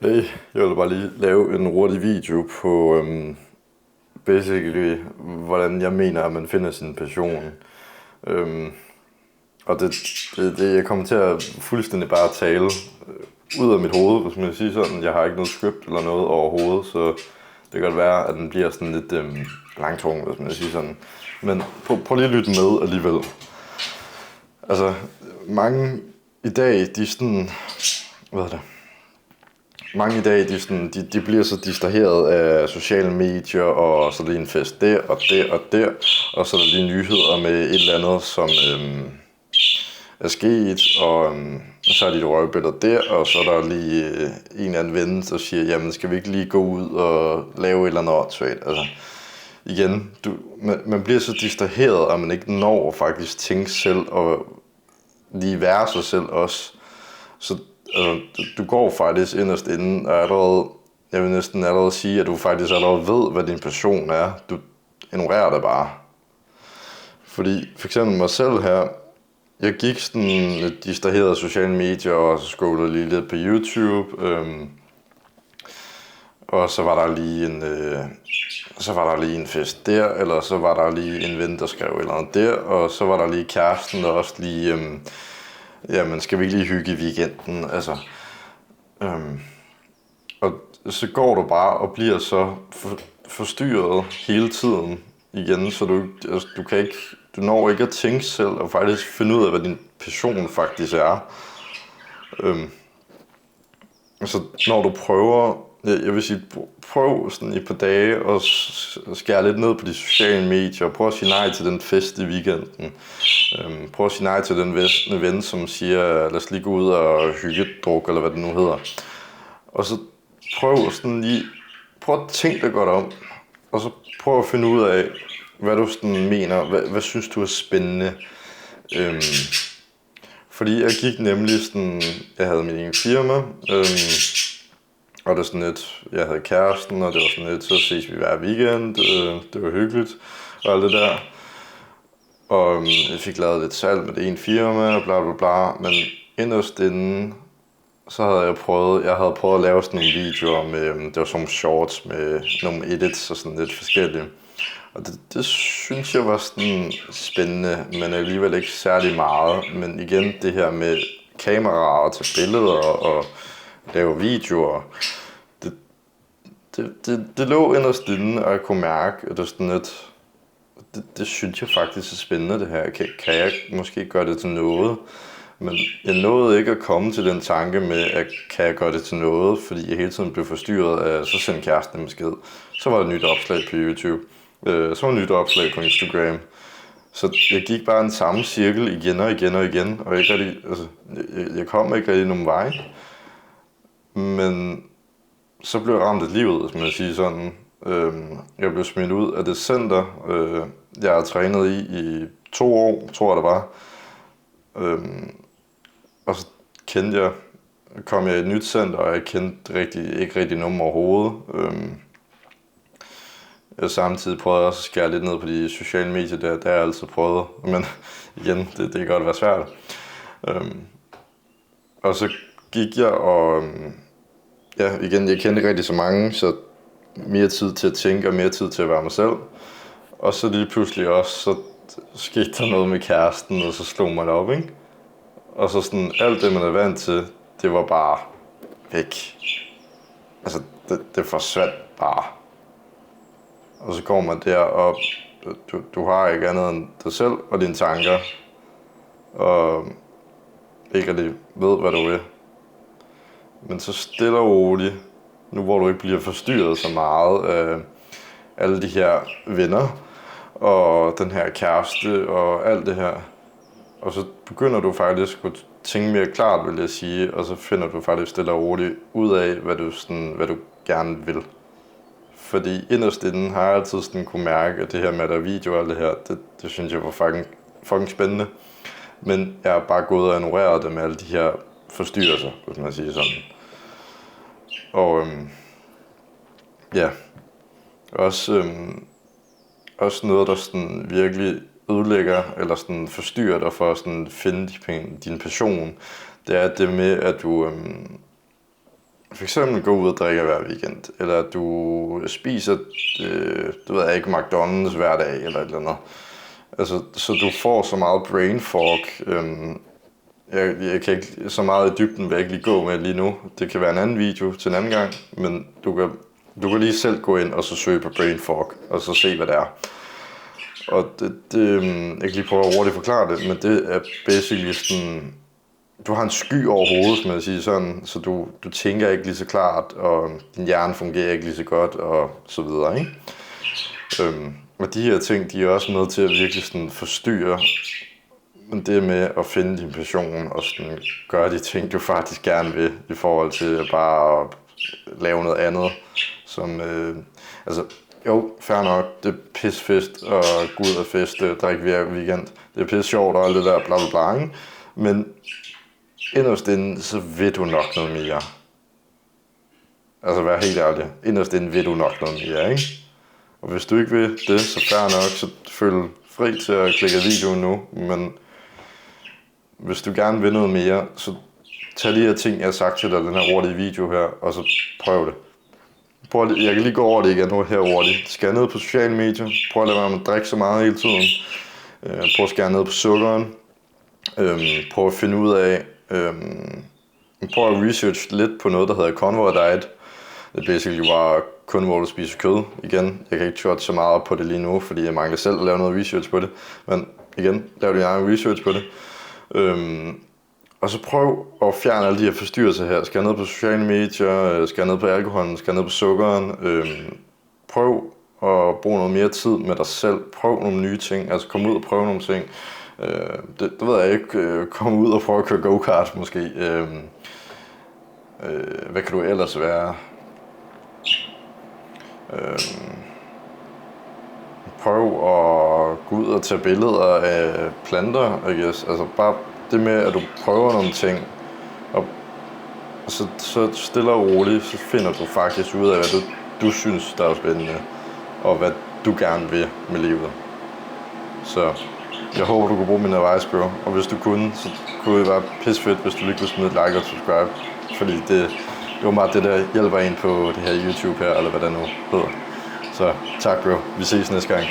Hey, jeg vil bare lige lave en hurtig video på basically, hvordan jeg mener, at man finder sin passion. Øhm, og jeg kommer til at fuldstændig bare tale ud af mit hoved, hvis man kan sige sådan. Jeg har ikke noget script eller noget overhovedet, så det kan godt være, at den bliver sådan lidt langtung, hvis man kan sige sådan. Men prøv lige at lytte med alligevel. Altså, mange i dag, de er sådan, hvad er det? Mange i dag, de bliver så distraheret af sociale medier, og så er der lige en fest der, og der, og der, og så er der lige nyheder med et eller andet, som er sket, og så er de et røgbillede der, og så er der lige en eller anden ven, der siger, jamen skal vi ikke lige gå ud og lave et eller andet åndssvagt. Altså, igen, man bliver så distraheret, at man ikke når faktisk tænke selv, og lige være sig selv også. Så altså, du går faktisk inderst inde, og allerede, jeg vil næsten allerede sige, at du faktisk allerede ved, hvad din passion er. Du ignorerer det bare. Fordi for eksempel mig selv her, jeg gik sådan lidt distraheret af sociale medier, og så scrollede lige lidt på YouTube. Og så var der lige en fest der, eller så var der lige en ven, der skrev et eller andet der, og så var der lige kæresten, der også lige, jamen skal vi ikke lige hygge i weekenden, altså. Og så går du bare og bliver så forstyrret hele tiden igen, så du når ikke at tænke selv og faktisk finde ud af, hvad din passion faktisk er. Så når du prøver, jeg vil sige, prøv sådan et par dage at skære lidt ned på de sociale medier, prøv at sige nej til den fest i weekenden. Prøv at sige nej til den ven, som siger, lad os lige gå ud og hygge druk, eller hvad det nu hedder. Og så prøv at tænke dig godt om, og så prøv at finde ud af, hvad du sådan mener, hvad synes du er spændende. Fordi jeg gik nemlig sådan, jeg havde min egen firma, og det var sådan lidt, jeg havde kæresten, og det var sådan lidt, så ses vi hver weekend, det var hyggeligt, og alt det der. Og jeg fik lavet lidt salg med det ene firma, og bla bla bla, men inderst inden, så havde jeg havde prøvet at lave sådan nogle videoer med, det var sådan nogle shorts med nogle edits og sådan lidt forskellige. Og det synes jeg var sådan spændende, men alligevel ikke særlig meget. Men igen, det her med kameraer til billeder og lave videoer, det lå inderst inde, og jeg kunne mærke, at det var sådan lidt, det synes jeg faktisk er spændende det her. Kan jeg måske gøre det til noget? Men jeg nåede ikke at komme til den tanke med, at kan jeg gøre det til noget, fordi jeg hele tiden blev forstyrret af, så sendte kæresten en besked. Så var der et nyt opslag på YouTube. Så var der et nyt opslag på Instagram. Så jeg gik bare en samme cirkel igen og igen og igen, og jeg kom ikke rigtig nogen vej. Men så blev jeg ramt af livet, hvis man siger sådan. Jeg blev smidt ud af det center, jeg har trænet i 2 år, tror jeg det var. Og så kom jeg i et nyt center, og jeg kendte ikke rigtig nogen overhovedet. Jeg samtidig prøvede jeg også at skære lidt ned på de sociale medier, der har jeg altid prøvet. Men igen, det kan godt være svært. Og så gik jeg og, igen, jeg kendte ikke rigtig så mange, så mere tid til at tænke og mere tid til at være mig selv. Og så lige pludselig også, så skete der noget med kæresten, og så slog man op, ikke? Og så sådan, alt det, man er vant til, det var bare væk. Altså, det forsvandt bare. Og så går man der, og du har ikke andet end dig selv og dine tanker. Og ikke rigtig ved, hvad du vil. Men så stille og roligt, nu hvor du ikke bliver forstyrret så meget af alle de her venner, og den her kæreste, og alt det her. Og så begynder du faktisk at tænke mere klart, vil jeg sige, og så finder du faktisk stille og roligt ud af, hvad du gerne vil. Fordi inderst inden har jeg altid sådan kunne mærke, at det her med at der video og alt det her, det synes jeg var fucking spændende. Men jeg har bare gået og ignoreret det med alle de her forstyrrelser, hvis man siger sådan. Og også noget, der sådan virkelig ødelægger eller sådan forstyrrer dig for at sådan finde din passion, det er det med, at for eksempel gå ud og drikke hver weekend, eller du spiser, du ved ikke, McDonald's hver dag, eller et eller andet. Altså, så du får så meget brain fog. Jeg kan ikke, så meget i dybden vil jeg ikke lige gå med lige nu. Det kan være en anden video til en anden gang, men du kan lige selv gå ind og så søge på brain fog, og så se, hvad det er. Og jeg kan lige prøve at hurtigt forklare det, men det er basically sådan, du har en sky over hovedet, man sige sådan, så du tænker ikke lige så klart, og din hjerne fungerer ikke lige så godt, og så videre, ikke? Og de her ting, de er også med til at virkelig sådan forstyrre det med at finde din passion, og sådan gøre de ting, du faktisk gerne vil, i forhold til bare at lave noget andet, som, altså, jo, fair nok, det er pissefest og gå ud og feste, drikke hver weekend. Det er pisse sjovt og alt det der bla bla bla, ikke? Men inderst inde, så ved du nok noget mere. Altså vær helt ærlig, inderst inde ved du nok noget mere, ikke? Og hvis du ikke vil det, så fair nok, så følg fri til at klikke videoen nu. Men hvis du gerne vil noget mere, så tag de her ting, jeg har sagt til dig, den her hurtige video her, og så prøv det. Jeg kan lige gå over det igen nu her hurtigt. Skær ned på sociale medier. Prøv at lade være med at drikke så meget hele tiden. Prøv at skære ned på sukkeren. Prøv at finde ud af... prøv at research lidt på noget, der hedder Carnivore Diet. Det er basically bare kun, hvor du spiser kød. Igen, jeg kan ikke touch så meget på det lige nu, fordi jeg mangler selv at lave noget research på det. Men igen, lav din egen research på det. Og så prøv at fjerne alle de her forstyrrelser her. Skær ned på sociale medier, skær ned på alkoholen, skær ned på sukkeren. Prøv at bruge noget mere tid med dig selv. Prøv nogle nye ting. Altså kom ud og prøv nogle ting. Det ved jeg ikke. Kom ud og prøv at køre go-kart måske. Hvad kan du ellers være? Prøv at gå ud og tage billeder af planter, I guess. Altså bare det med, at du prøver nogle ting, og så stille og roligt, så finder du faktisk ud af, hvad du synes, der er spændende, og hvad du gerne vil med livet. Så jeg håber, du kunne bruge min advice, bro. Og hvis du kunne, så kunne det være pissefedt, hvis du lige kunne smide et like og subscribe. Fordi det er jo meget det, der hjælper en på det her YouTube her, eller hvad det nu hedder. Så tak, bro. Vi ses næste gang.